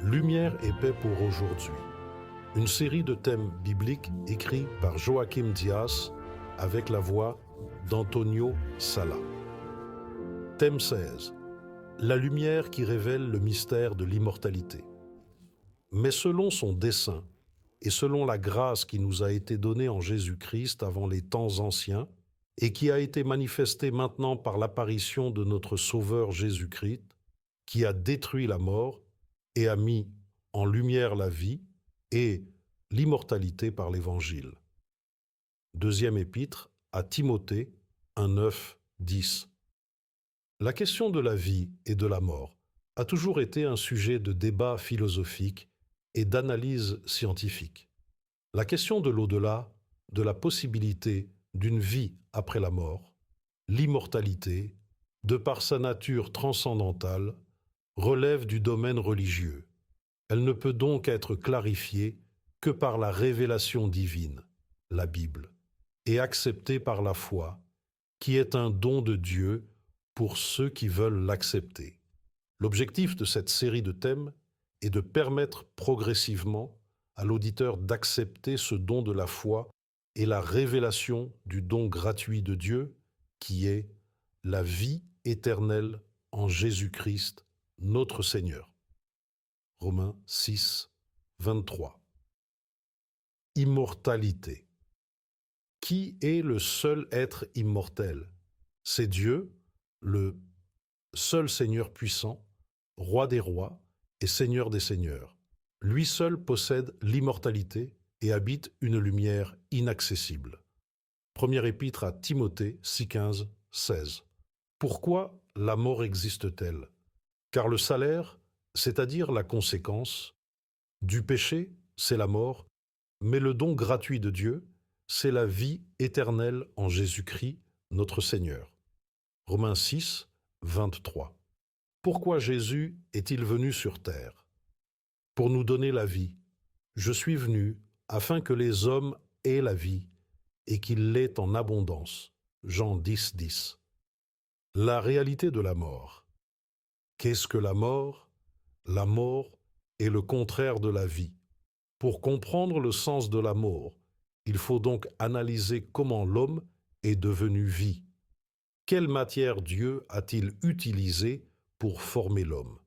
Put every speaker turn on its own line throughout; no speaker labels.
Lumière et paix pour aujourd'hui. Une série de thèmes bibliques écrits par Joachim Dias avec la voix d'Antonio Sala. Thème 16. La lumière qui révèle le mystère de l'immortalité. Mais selon son dessein et selon la grâce qui nous a été donnée en Jésus-Christ avant les temps anciens et qui a été manifestée maintenant par l'apparition de notre Sauveur Jésus-Christ, qui a détruit la mort et a mis en lumière la vie et l'immortalité par l'Évangile. Deuxième épître à Timothée 1, 9, 10. La question de la vie et de la mort a toujours été un sujet de débat philosophique et d'analyse scientifique. La question de l'au-delà, de la possibilité d'une vie après la mort, l'immortalité, de par sa nature transcendantale, relève du domaine religieux. Elle ne peut donc être clarifiée que par la révélation divine, la Bible, et acceptée par la foi, qui est un don de Dieu pour ceux qui veulent l'accepter. L'objectif de cette série de thèmes est de permettre progressivement à l'auditeur d'accepter ce don de la foi et la révélation du don gratuit de Dieu, qui est la vie éternelle en Jésus-Christ, notre Seigneur. Romains 6, 23. Immortalité. Qui est le seul être immortel? C'est Dieu, le seul Seigneur puissant, Roi des rois et Seigneur des seigneurs. Lui seul possède l'immortalité et habite une lumière inaccessible. Première épître à Timothée 6, 15, 16. Pourquoi la mort existe-t-elle? Car le salaire, c'est-à-dire la conséquence, du péché, c'est la mort, mais le don gratuit de Dieu, c'est la vie éternelle en Jésus-Christ, notre Seigneur. Romains 6, 23. Pourquoi Jésus est-il venu sur terre? Pour nous donner la vie. Je suis venu afin que les hommes aient la vie et qu'ils l'aient en abondance. Jean 10, 10. La réalité de la mort. Qu'est-ce que la mort? La mort est le contraire de la vie. Pour comprendre le sens de la mort, il faut donc analyser comment l'homme est devenu vie. Quelle matière Dieu a-t-il utilisée pour former l'homme?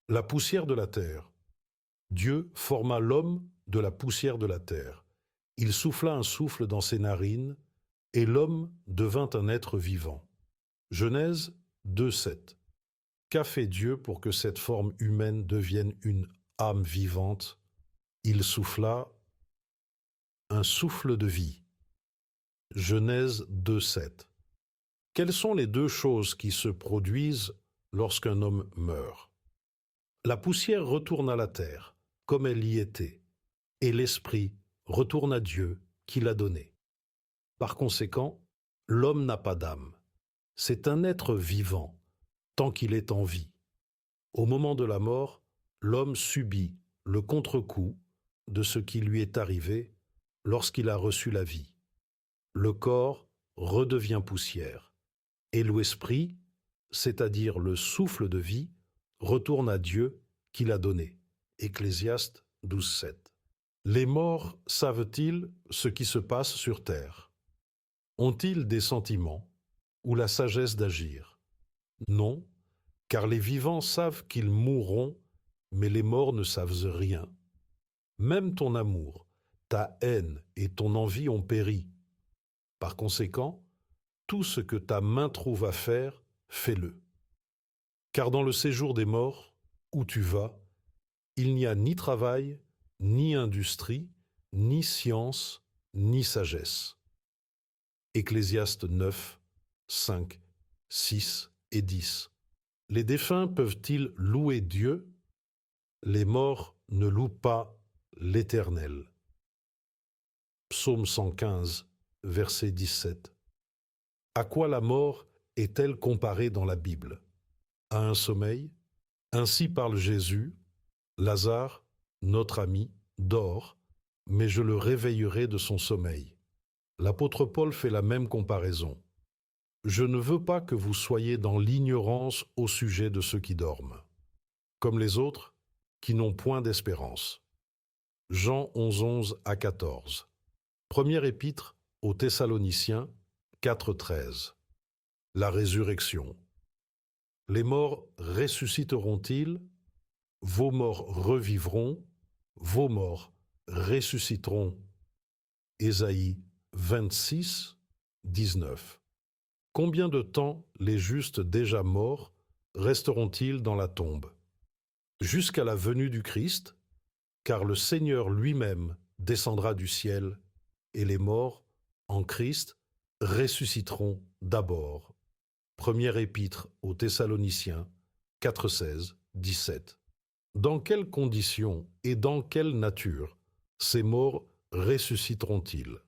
La poussière de la terre. Dieu forma l'homme de la poussière de la terre. Il souffla un souffle dans ses narines, et l'homme devint un être vivant. Genèse 2, 7. Qu'a fait Dieu pour que cette forme humaine devienne une âme vivante? Il souffla un souffle de vie. Genèse 2, 7. Quelles sont les deux choses qui se produisent lorsqu'un homme meurt? La poussière retourne à la terre, comme elle y était, et l'esprit retourne à Dieu qui l'a donné. Par conséquent, l'homme n'a pas d'âme. C'est un être vivant, tant qu'il est en vie. Au moment de la mort, l'homme subit le contre-coup de ce qui lui est arrivé lorsqu'il a reçu la vie. Le corps redevient poussière, et l'esprit, c'est-à-dire le souffle de vie, retourne à Dieu qui l'a donné. Ecclésiaste 12, 7. Les morts savent-ils ce qui se passe sur terre? Ont-ils des sentiments ou la sagesse d'agir? Non, car les vivants savent qu'ils mourront, mais les morts ne savent rien. Même ton amour, ta haine et ton envie ont péri. Par conséquent, tout ce que ta main trouve à faire, fais-le. Car dans le séjour des morts, où tu vas, il n'y a ni travail, ni industrie, ni science, ni sagesse. Ecclésiaste 9, 5, 6 et 10. Les défunts peuvent-ils louer Dieu? Les morts ne louent pas l'Éternel. Psaume 115, verset 17. À quoi la mort est-elle comparée dans la Bible? À un sommeil? Ainsi parle Jésus. Lazare, notre ami, dort, mais je le réveillerai de son sommeil. L'apôtre Paul fait la même comparaison. Je ne veux pas que vous soyez dans l'ignorance au sujet de ceux qui dorment. Comme les autres, qui n'ont point d'espérance. Jean 11, 11-14. Première épître aux Thessaloniciens 4, 13. La résurrection. Les morts ressusciteront-ils? Vos morts revivront, vos morts ressusciteront. Ésaïe 26, 19. Combien de temps les justes déjà morts resteront-ils dans la tombe? Jusqu'à la venue du Christ, car le Seigneur lui-même descendra du ciel, et les morts, en Christ, ressusciteront d'abord. Première épître aux Thessaloniciens 4, 16, 17. Dans quelles conditions et dans quelle nature ces morts ressusciteront-ils?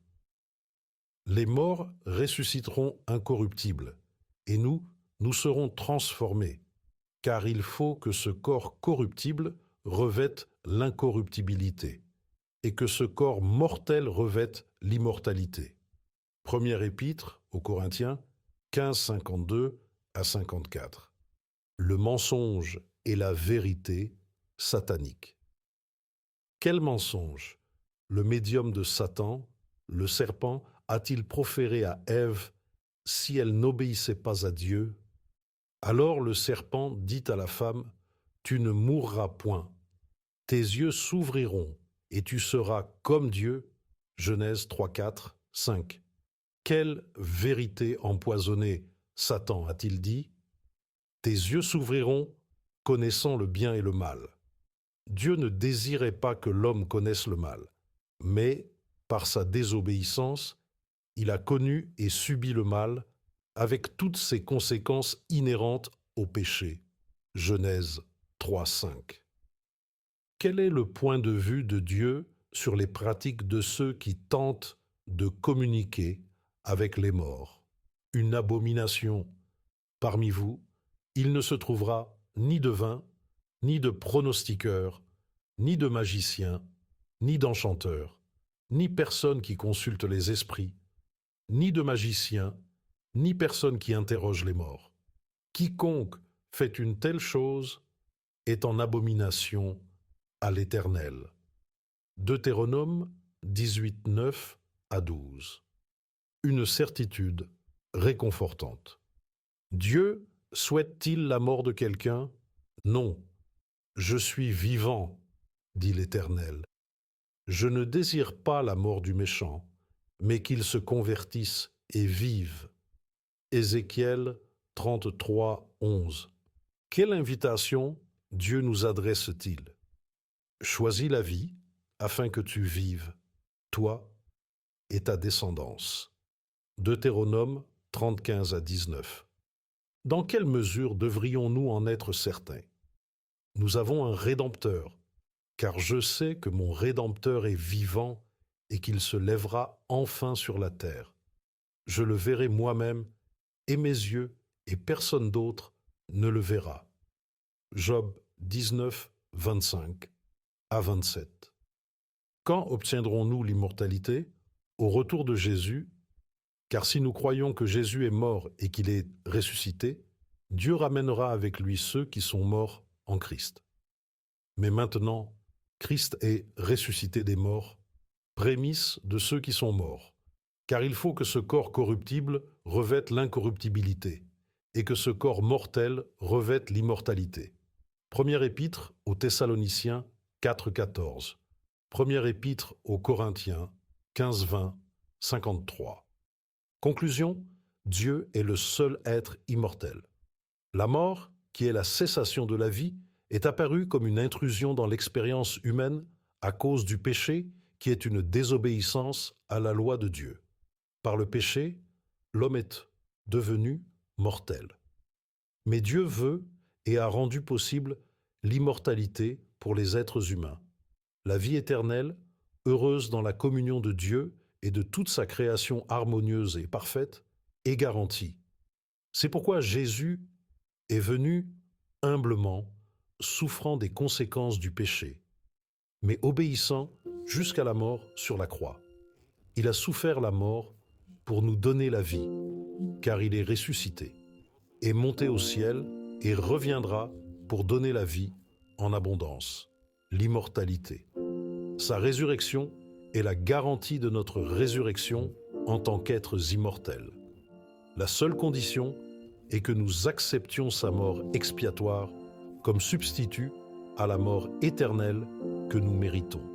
Les morts ressusciteront incorruptibles, et nous serons transformés, car il faut que ce corps corruptible revête l'incorruptibilité, et que ce corps mortel revête l'immortalité. Première épître aux Corinthiens 15, 52-54. Le mensonge et la vérité satanique. Quel mensonge? Le médium de Satan, le serpent, a-t-il proféré à Ève si elle n'obéissait pas à Dieu? Alors le serpent dit à la femme, « Tu ne mourras point. Tes yeux s'ouvriront et tu seras comme Dieu. » Genèse 3, 4, 5. Quelle vérité empoisonnée Satan a-t-il dit? Tes yeux s'ouvriront, connaissant le bien et le mal. Dieu ne désirait pas que l'homme connaisse le mal, mais, par sa désobéissance, il a connu et subi le mal avec toutes ses conséquences inhérentes au péché. Genèse 3, 5. Quel est le point de vue de Dieu sur les pratiques de ceux qui tentent de communiquer avec les morts? Une abomination. Parmi vous, il ne se trouvera ni devin, ni de pronostiqueur, ni de magicien, ni d'enchanteur, ni personne qui consulte les esprits, ni de magicien, ni personne qui interroge les morts. Quiconque fait une telle chose est en abomination à l'Éternel. Deutéronome 18, 9-12. Une certitude réconfortante. Dieu souhaite-t-il la mort de quelqu'un? Non. Je suis vivant, dit l'Éternel. Je ne désire pas la mort du méchant, mais qu'il se convertisse et vive. Ézéchiel 33, 11. Quelle invitation Dieu nous adresse-t-il? Choisis la vie afin que tu vives, toi et ta descendance. Deutéronome 30, 15-19. Dans quelle mesure devrions-nous en être certains? Nous avons un Rédempteur, car je sais que mon Rédempteur est vivant et qu'il se lèvera enfin sur la terre. Je le verrai moi-même, et mes yeux, et personne d'autre, ne le verra. Job 19, 25-27. Quand obtiendrons-nous l'immortalité? Au retour de Jésus, car si nous croyons que Jésus est mort et qu'il est ressuscité, Dieu ramènera avec lui ceux qui sont morts en Christ. Mais maintenant, Christ est ressuscité des morts, prémisse de ceux qui sont morts, car il faut que ce corps corruptible revête l'incorruptibilité, et que ce corps mortel revête l'immortalité. Première épître aux Thessaloniciens 4,14. Première épître aux Corinthiens 15-20, 53. Conclusion, Dieu est le seul être immortel. La mort, qui est la cessation de la vie, est apparue comme une intrusion dans l'expérience humaine à cause du péché qui est une désobéissance à la loi de Dieu. Par le péché, l'homme est devenu mortel. Mais Dieu veut et a rendu possible l'immortalité pour les êtres humains. La vie éternelle, heureuse dans la communion de Dieu et de toute sa création harmonieuse et parfaite, est garantie. C'est pourquoi Jésus est venu humblement, souffrant des conséquences du péché, mais obéissant jusqu'à la mort sur la croix. Il a souffert la mort pour nous donner la vie, car il est ressuscité, est monté au ciel et reviendra pour donner la vie en abondance. l'immortalité. Sa résurrection est la garantie de notre résurrection en tant qu'êtres immortels. La seule condition est que nous acceptions sa mort expiatoire comme substitut à la mort éternelle que nous méritons.